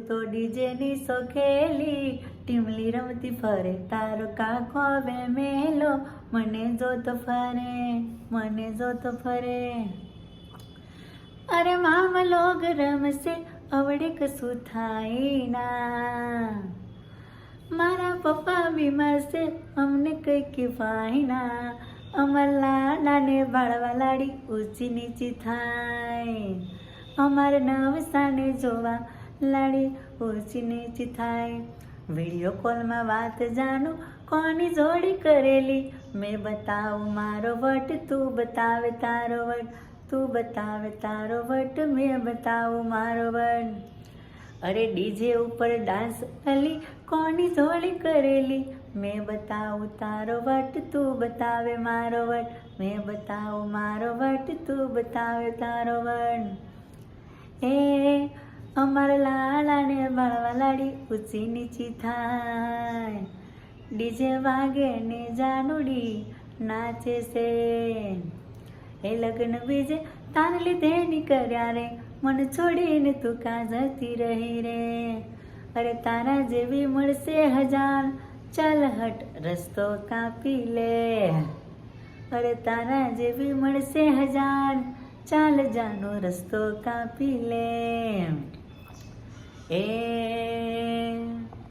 તો ડીજે ની સોખેલી ટીમલી રમતી ફરે તારો કાકો આવે મેલો મને જોતો ફરે અરે મામા લોગ રમશે અવડે કશું થાય ના મારા પપ્પા બીમાર છે અમને કઈ કહેવાય ના અમાર લાડાને બાળવા લાડી ઊંચી નીચી થાય અમારે નવસાને જોવા લાડી ઊંચી નીચી થાય વિડીયો કોલમાં વાત જાણું કોની જોડી કરેલી મેં બતાવું મારો વટ તું બતાવે તારો વટ તું બતાવે તારો વટ મેં બતાવું મારો વટ અરે ડીજે ઉપર ડાન્સ અલી કોની જોડી કરેલી મેં બતાવું તારો વટ તું બતાવે મારો વટ મેં બતાવું મારો વટ તું બતાવે તારો વટ એ અમારા લાલાને બાળવા લાડી ઊંચી નીચી થાય ડીજે વાગે ને જાનુડી નાચે છે એ લગ્ન બીજે તાર લીધે નીકળ્યા રે મન છોડીને તું કાં જતી રહી રે અરે તારા જેવી મળશે હજાર ચાલ હટ રસ્તો કાપી લે અરે તારા જેવી મળશે હજાર ચાલ જાનો રસ્તો કાપી લે એ